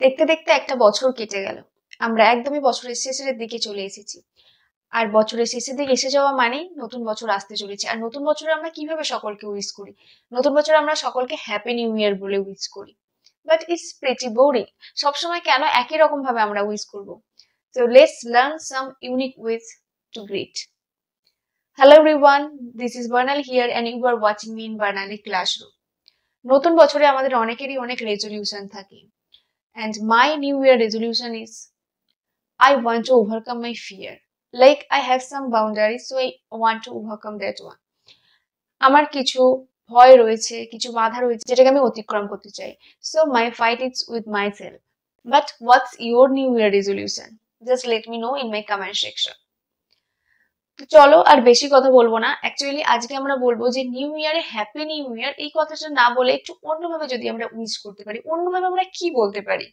দেখতে দেখতে একটা বছর কেটে গেল। আমরা একদমই বছরের শেষের দিকে চলে এসেছি। আর বছরের শেষের দিকে এসে যাওয়া মানেই নতুন বছর আসতে চলেছে। আর নতুন বছরে আমরা কিভাবে সকলকে উইশ করি? নতুন বছরে আমরা সকলকে হ্যাপি নিউ ইয়ার বলে উইশ করি। But it's pretty boring. সবসময় কেন একই রকম ভাবে আমরা উইশ করবো? So let's learn some unique ways to greet. Hello everyone, this is Bernal here and you are watching me in Bernali Classroom. নতুন বছরে আমাদের অনেকেরই অনেক রেজলিউশন থাকে। And my new year resolution is I want to overcome my fear. Like I have some boundaries, so I want to overcome that one. আমার কিছু ভয় রয়েছে, কিছু বাধা রয়েছে যেটাকে আমি অতিক্রম করতে চাই। So my fight is with myself. But what's your new year resolution? Just let me know in my comment section. চলো আর বেশি কথা বলবো না। অ্যাকচুয়ালি আজকে আমরা বলবো যে নিউ ইয়ারে হ্যাপি নিউ ইয়ার এই কথাটা না বলে একটু অন্যভাবে যদি আমরা উইশ করতে পারি, অন্যভাবে আমরা কি বলতে পারি?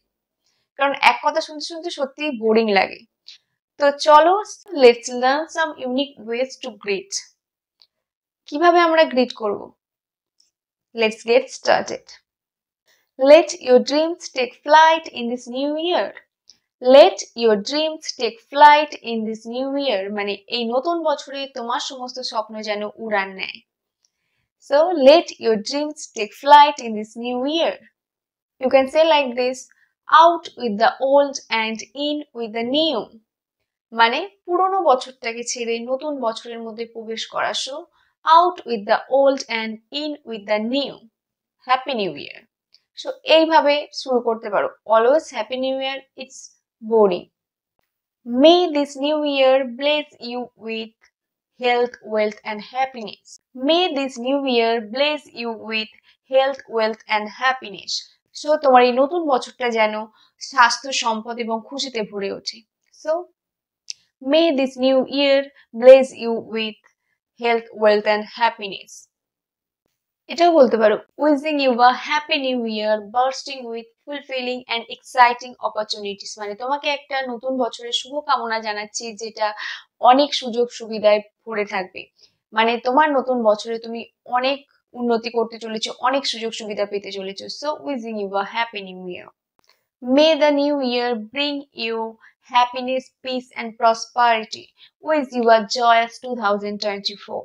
কারণ এক কথা শুনতে শুনতে সত্যিই বোরিং লাগে। তো চলো, let's learn some unique ways to grit. কিভাবে আমরা গ্রিট করব? Let's get started. Let your dreams take flight in this new year. Let your dreams take flight in this new year. মানে এই নতুন বছরে তোমার সমস্ত স্বপ্ন যেন উড়ান নেয়। So let your dreams take flight in this new year. You can say like this, out with the old and in with the new. মানে পুরনো বছরটাকে ছেড়ে নতুন বছরের মধ্যে প্রবেশ করা। So out with the old and in with the new. Happy new year. So এইভাবে শুরু করতে পারো। Always happy new year, it's boring. May this new year bless you with health, wealth and happiness. May this new year bless you with health, wealth and happiness. So তোমার এই নতুন বছরটা যেন স্বাস্থ্য, সম্পদ এবং খুশিতে ভরে ওঠে। So may this new year bless you with health, wealth and happiness. এটাও বলতে পারো, wishing you a happy new year bursting with fulfilling and exciting opportunities. মানে তোমাকে একটা নতুন বছরের শুভকামনা জানাচ্ছি যেটা অনেক সুযোগ সুবিধায় ভরে থাকবে। মানে তোমার নতুন বছরে তুমি অনেক উন্নতি করতে চলেছো, অনেক সুযোগ সুবিধা পেতে চলেছো। So wishing you a happy new year. May the new year bring you happiness, peace and prosperity. Wish you a joyous 2024.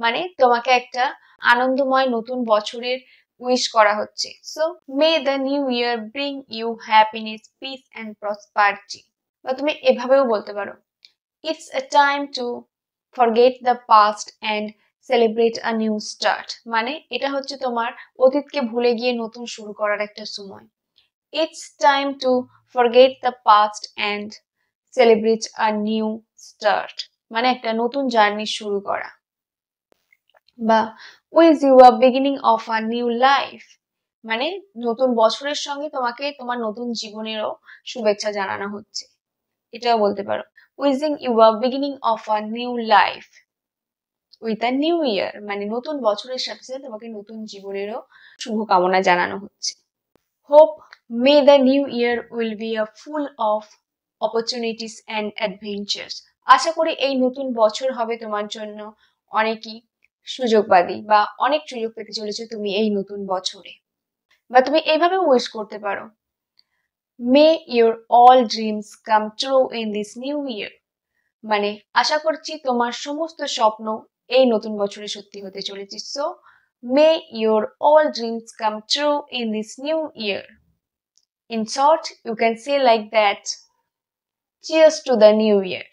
মানে তোমাকে একটা আনন্দময় নতুন বছরের উইশ করা হচ্ছে। So may the new year bring you happiness, peace and prosperity. বা তুমি এভাবেও বলতে পারো, it's a time to forget the past and celebrate a new start. মানে এটা হচ্ছে তোমার অতীতকে ভুলে গিয়ে নতুন শুরু করার একটা সময়। It's time to forget the past and celebrate a new start. মানে একটা নতুন জার্নি শুরু করা। বা with you a beginning of a new life. মানে নতুন বছরের সঙ্গে তোমাকে তোমার নতুন জীবনেরও শুভেচ্ছা জানানো হচ্ছে। এটাও বলতে পারো, wishing you a beginning of a new life with a new year. মানে নতুন বছরের সাথে সাথে তোমাকে নতুন জীবনেরও শুভকামনা জানানো হচ্ছে। Hope may the new year will be a full of opportunities and adventures. আশা করি এই নতুন বছর হবে তোমার জন্য অনেকই সুযোগবাদী বা অনেক সুযোগ পেতে চলেছে তুমি এই নতুন বছরে। বা তুমি এইভাবে উইশ করতে পারো, May your all dreams come true in this new year. মানে আশা করছি তোমার সমস্ত স্বপ্ন এই নতুন বছরে সত্যি হতে চলেছে। So may your all dreams come true in this new year. In short, you can say like that, cheers to the new year.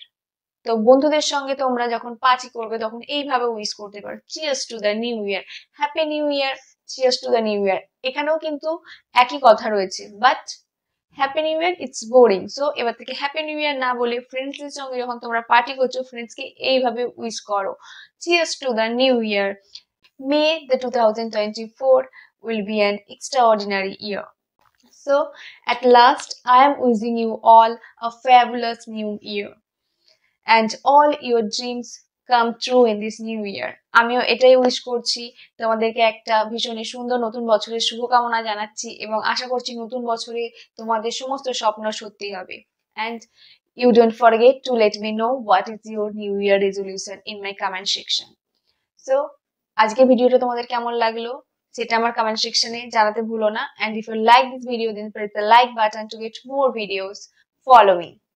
তো বন্ধুদের সঙ্গে তোমরা যখন পার্টি করবে তখন এইভাবে উইশ করতে পারো, cheers to the new year, happy new year, cheers to the new year. এখানেও কিন্তু একই কথা রয়েছে, but happy new year it's boring. So এবার থেকে হ্যাপি নিউ ইয়ার না বলে ফ্রেন্ডসদের সঙ্গে যখন তোমরা পার্টি করছো, ফ্রেন্ডসকে এইভাবে উইশ করো, cheers to the new year. May the 2024 will be an extraordinary year. So at last, I am wishing you all a fabulous new year. And all your dreams come true in this new year. আমিও এটাই wish করছি, তোমাদেরকে একটা ভীষণ সুন্দর নতুন বছরের শুভকামনা জানাচ্ছি এবং আশা করছি নতুন বছরে তোমাদের সমস্ত স্বপ্ন সত্যি হবে। And you don't forget to let me know what is your new year resolution in my comment section. So আজকে ভিডিওটা তোমাদের কেমন লাগলো সেটা আমার কমেন্ট সেকশনে জানাতে ভুলো না। And if you like this video, then press the like button to get more videos following.